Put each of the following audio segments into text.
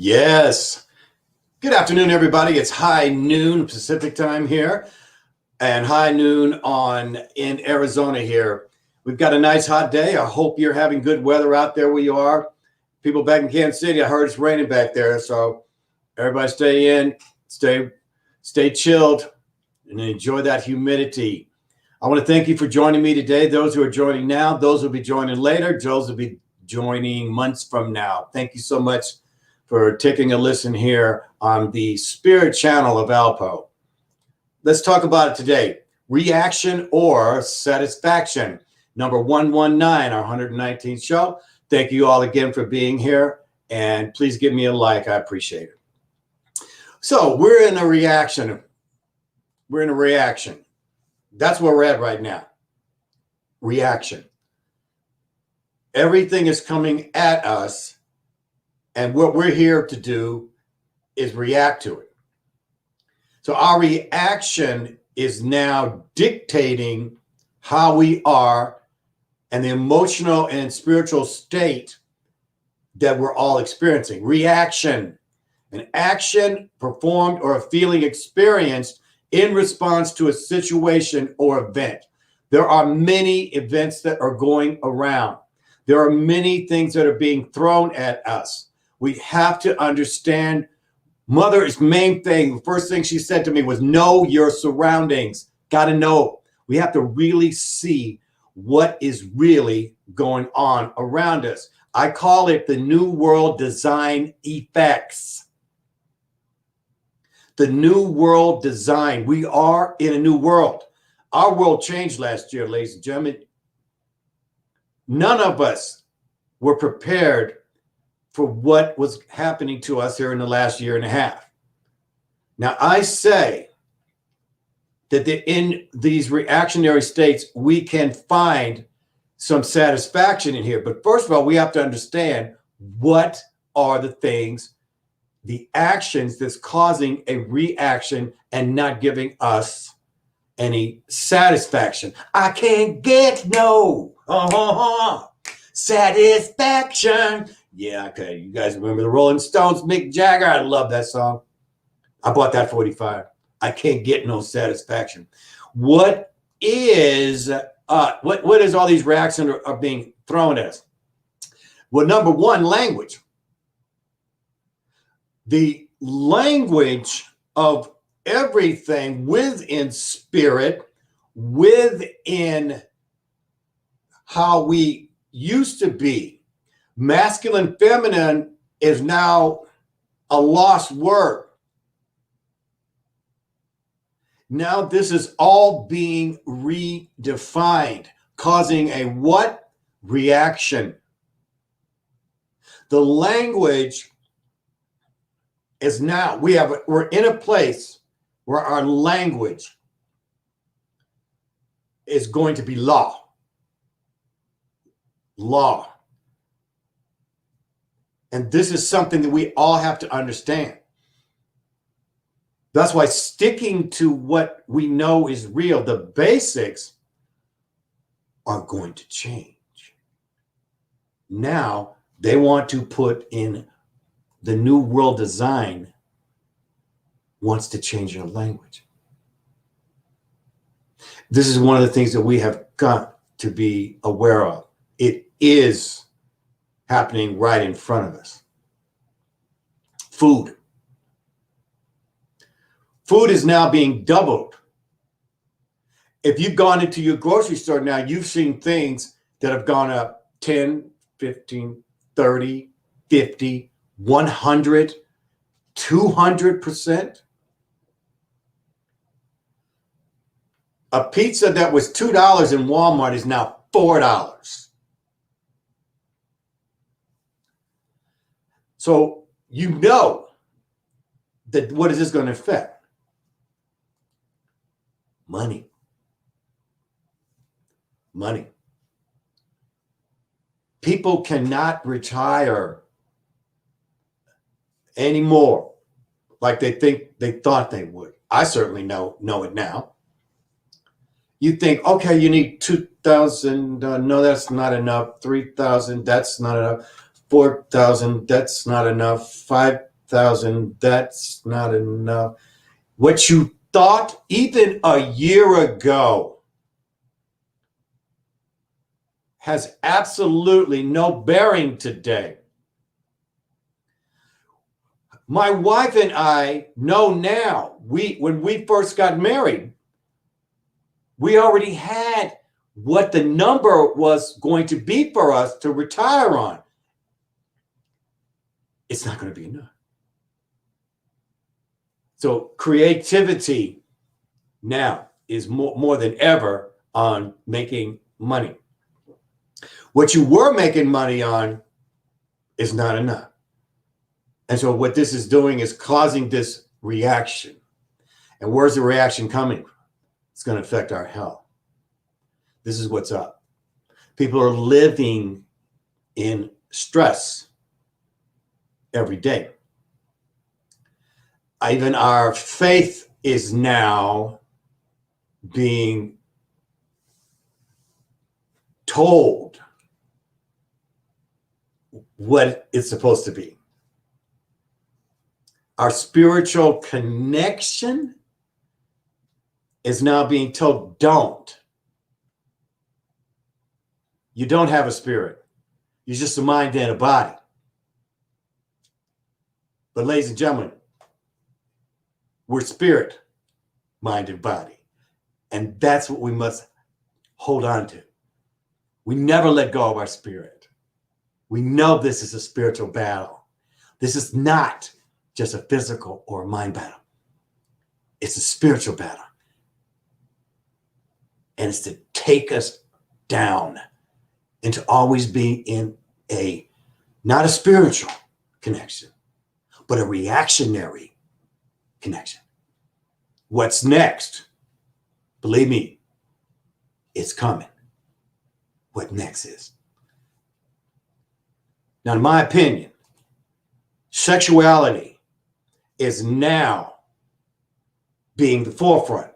Yes. Good afternoon, everybody. It's high noon Pacific time here and high noon in Arizona here. We've got a nice hot day. I hope you're having good weather out there where you are. People back in Kansas City, I heard it's raining back there. So everybody stay in, stay chilled, and enjoy that humidity. I want to thank you for joining me today. Those who are joining now, those will be joining later. Those will be joining months from now. Thank you so much for taking a listen here on the Spirit channel of ALPOUGH. Let's talk about it today. Reaction or satisfaction. Number 119, our 119th show. Thank you all again for being here. And please give me a like. I appreciate it. So we're in a reaction. We're in a reaction. That's where we're at right now. Reaction. Everything is coming at us. And what we're here to do is react to it. So our reaction is now dictating how we are and the emotional and spiritual state that we're all experiencing. Reaction, an action performed or a feeling experienced in response to a situation or event. There are many events that are going around. There are many things that are being thrown at us. We have to understand Mother's main thing. The first thing she said to me was, know your surroundings. Got to know. We have to really see what is really going on around us. I call it the New World Design effects. The New World Design. We are in a new world. Our world changed last year, ladies and gentlemen. None of us were prepared for what was happening to us here in the last year and a half. Now, I say that in these reactionary states, we can find some satisfaction in here. But first of all, we have to understand what are the things, the actions that's causing a reaction and not giving us any satisfaction. I can't get no satisfaction. Yeah, okay. You guys remember the Rolling Stones, Mick Jagger? I love that song. I bought that 45. I can't get no satisfaction. What is what is all these reactions are being thrown at us? Well, number one, language. The language of everything within spirit, within how we used to be. Masculine, feminine is now a lost word. Now this is all being redefined, causing a what? Reaction. The language is now, we're in a place where our language is going to be law. Law. And this is something that we all have to understand. That's why sticking to what we know is real, the basics are going to change. Now they want to put in the New World Design wants to change our language. This is one of the things that we have got to be aware of. It is happening right in front of us. Food. Food is now being doubled. If you've gone into your grocery store now, you've seen things that have gone up 10, 15, 30, 50, 100, 200%. A pizza that was $2 in Walmart is now $4. So you know that what is this going to affect? Money. Money. People cannot retire anymore like they thought they would. I certainly know it now. You think, okay, you need 2,000. No, that's not enough. 3,000, that's not enough. 4,000, that's not enough. thousand. That's not enough. What you thought even a year ago has absolutely no bearing today. My wife and I know now, when we first got married, we already had what the number was going to be for us to retire on. It's not going to be enough. So creativity now is more than ever on making money. What you were making money on is not enough. And so what this is doing is causing this reaction. And where's the reaction coming from? It's going to affect our health. This is what's up. People are living in stress every day. Even our faith is now being told what it's supposed to be. Our spiritual connection is now being told, don't. You don't have a spirit. You're just a mind and a body. But ladies and gentlemen, we're spirit, mind, and body. And that's what we must hold on to. We never let go of our spirit. We know this is a spiritual battle. This is not just a physical or a mind battle. It's a spiritual battle. And it's to take us down and to always be in not a spiritual connection, but a reactionary connection. What's next? Believe me, it's coming. What next is. Now, in my opinion, sexuality is now being the forefront.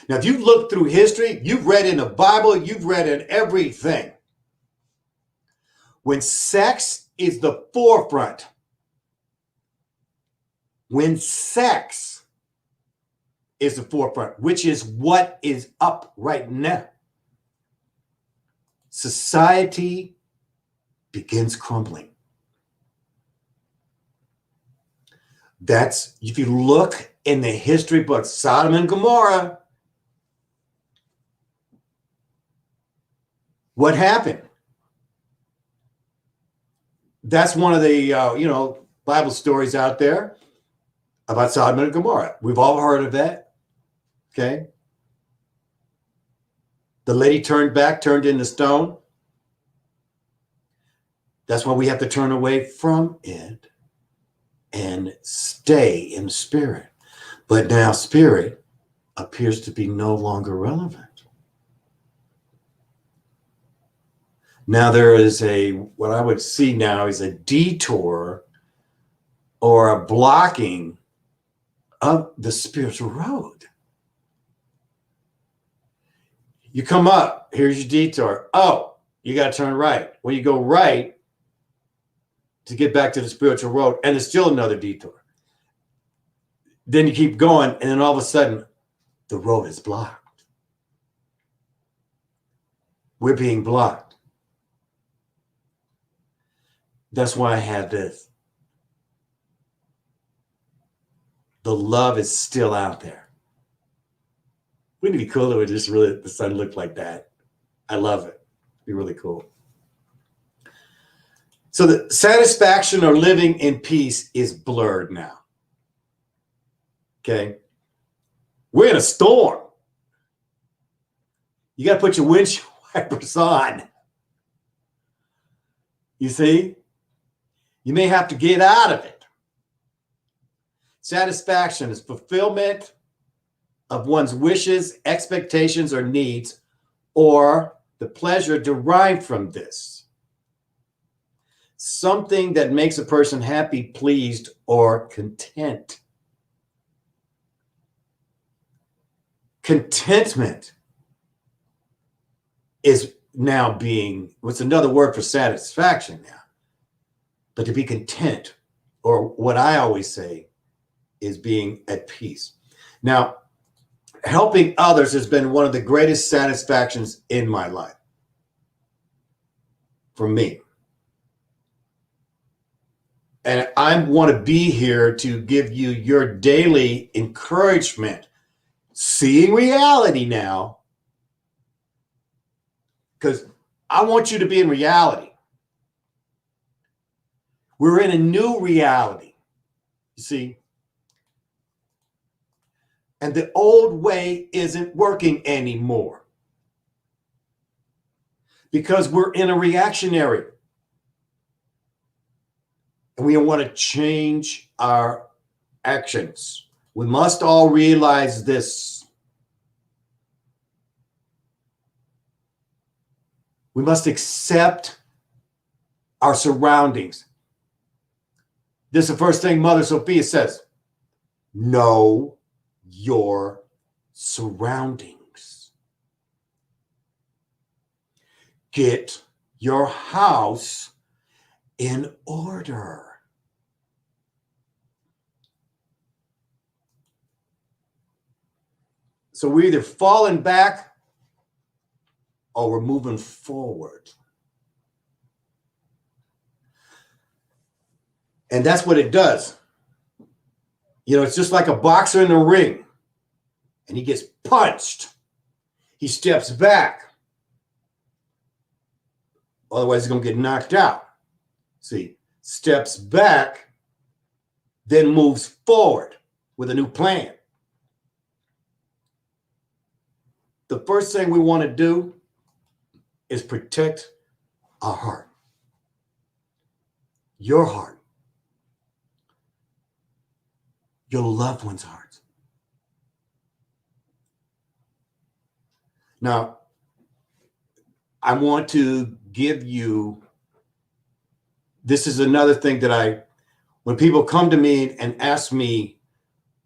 Now, if you look through history, you've read in the Bible, you've read in everything. When sex is the forefront, when sex is the forefront, which is what is up right now, society begins crumbling. That's, if you look in the history books, Sodom and Gomorrah, what happened? That's one of the, Bible stories out there about Sodom and Gomorrah. We've all heard of that, okay? The lady turned back, turned into stone. That's why we have to turn away from it and stay in spirit. But now spirit appears to be no longer relevant. Now there is what I would see now is a detour or a blocking of the spiritual road. You come up, here's your detour. Oh, you got to turn right. Well, you go right to get back to the spiritual road, and it's still another detour. Then you keep going, and then all of a sudden, the road is blocked. We're being blocked. That's why I have this. The love is still out there. Wouldn't it be cool if it just really the sun looked like that? I love it. It'd be really cool. So the satisfaction or living in peace is blurred now. Okay? We're in a storm. You got to put your windshield wipers on. You see? You may have to get out of it. Satisfaction is fulfillment of one's wishes, expectations, or needs, or the pleasure derived from this. Something that makes a person happy, pleased, or content. Contentment is now being, what's another word for satisfaction now? But to be content or what I always say, is being at peace. Now, helping others has been one of the greatest satisfactions in my life. For me. And I want to be here to give you your daily encouragement, seeing reality now, because I want you to be in reality. We're in a new reality, you see, and the old way isn't working anymore because we're in a reactionary. And we want to change our actions. We must all realize this. We must accept our surroundings. This is the first thing Mother Sophia says. Know your surroundings. Get your house in order. So we're either falling back or we're moving forward. And that's what it does. You know, it's just like a boxer in the ring and he gets punched. He steps back. Otherwise, he's going to get knocked out. See, steps back, then moves forward with a new plan. The first thing we want to do is protect our heart. Your heart. Your loved one's heart. Now, I want to give you, this is another thing that when people come to me and ask me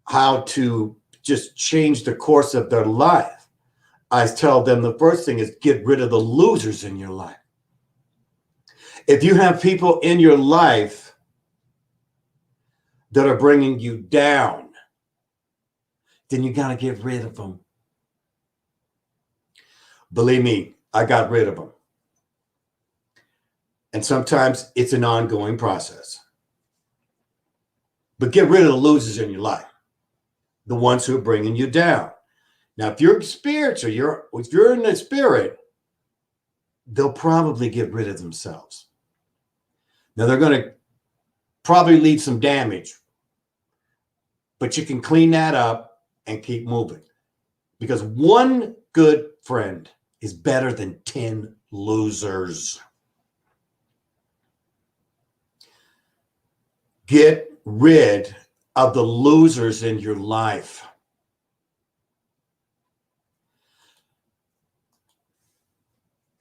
how to just change the course of their life, I tell them the first thing is get rid of the losers in your life. If you have people in your life that are bringing you down, then you got to get rid of them. Believe me, I got rid of them. And sometimes it's an ongoing process. But get rid of the losers in your life, the ones who are bringing you down. Now, if you're spiritual, if you're in the spirit, they'll probably get rid of themselves. Now, they're going to probably leave some damage, but you can clean that up and keep moving. Because one good friend is better than 10 losers. Get rid of the losers in your life.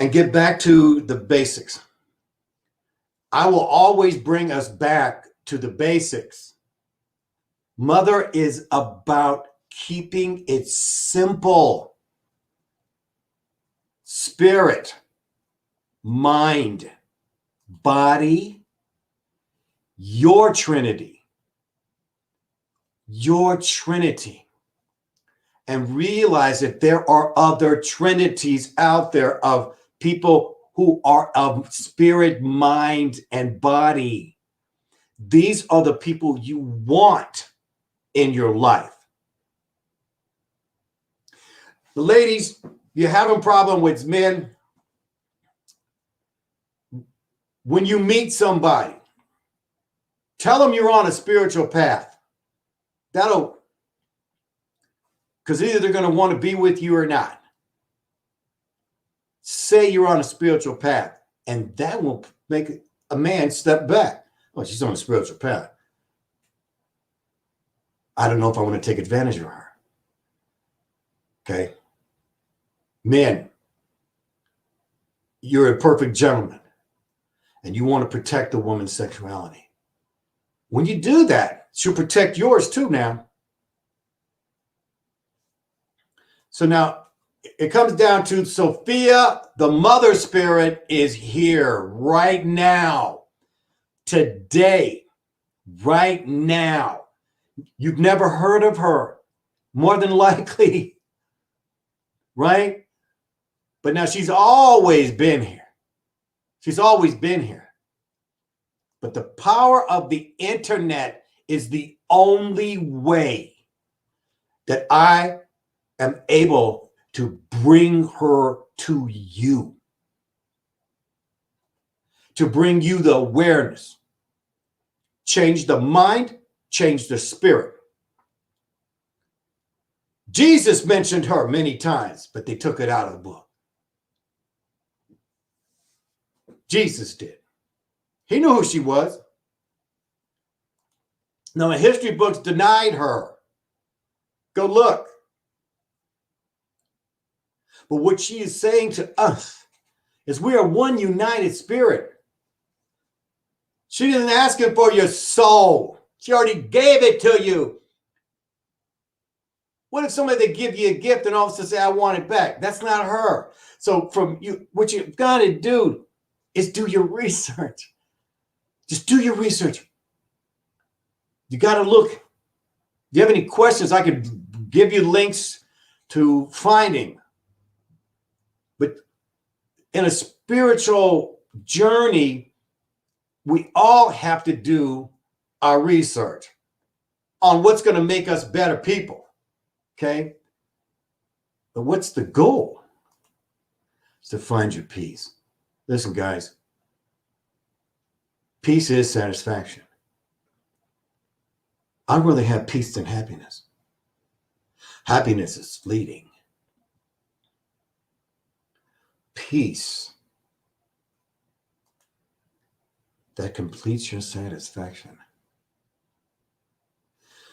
And get back to the basics. I will always bring us back to the basics. Mother is about keeping it simple. Spirit, mind, body, your Trinity. Your Trinity. And realize that there are other trinities out there of people who are of spirit, mind, and body. These are the people you want in your life. The ladies, you have a problem with men. When you meet somebody, tell them you're on a spiritual path. Because either they're going to want to be with you or not. Say you're on a spiritual path, and that will make a man step back. Oh, she's on a spiritual path. I don't know if I want to take advantage of her. Okay? Men, you're a perfect gentleman, and you want to protect the woman's sexuality. When you do that, she'll protect yours too now. So now, it comes down to Sophia, the mother spirit, is here right now, today. right now. You've never heard of her, more than likely, right? But now she's always been here. She's always been here. But the power of the internet is the only way that I am able to bring her to you, to bring you the awareness, change the mind, change the spirit. Jesus mentioned her many times, but they took it out of the book. Jesus did. He knew who she was. Now, the history books denied her. Go look. But what she is saying to us is we are one united spirit. She didn't ask him for your soul. She already gave it to you. What if somebody, they give you a gift and all of a sudden say, I want it back? That's not her. So from you, what you've got to do is do your research. Just do your research. You got to look. If you have any questions, I could give you links to finding. But in a spiritual journey, we all have to do our research on what's going to make us better people. Okay? But what's the goal? It's to find your peace. Listen, guys. Peace is satisfaction. I'd rather have peace than happiness. Happiness is fleeting. Peace that completes your satisfaction.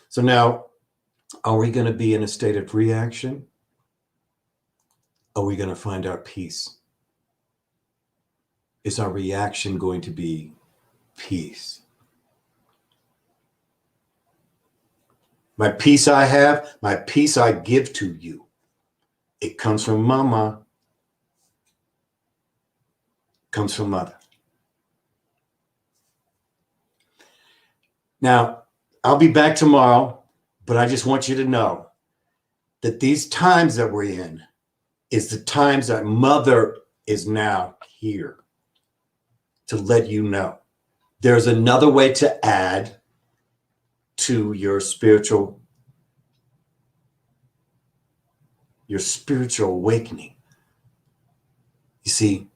So now, are we going to be in a state of reaction? Are we going to find our peace? Is our reaction going to be peace? My peace I have, my peace I give to you. It comes from mama. Comes from mother. Now, I'll be back tomorrow. But I just want you to know that these times that we're in is the times that mother is now here to let you know. There's another way to add to your spiritual awakening. You see,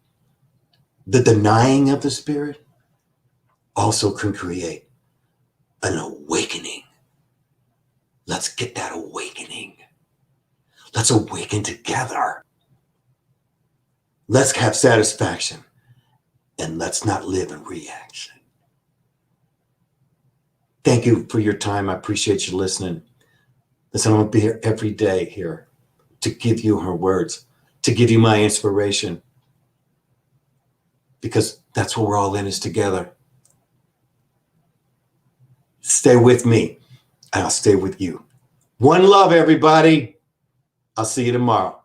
the denying of the spirit also can create an awakening. Let's get that awakening. Let's awaken together. Let's have satisfaction. And let's not live in reaction. Thank you for your time. I appreciate you listening. Listen, I'm going to be here every day here to give you her words, to give you my inspiration. Because that's what we're all in, is together. Stay with me. And I'll stay with you. One love, everybody. I'll see you tomorrow.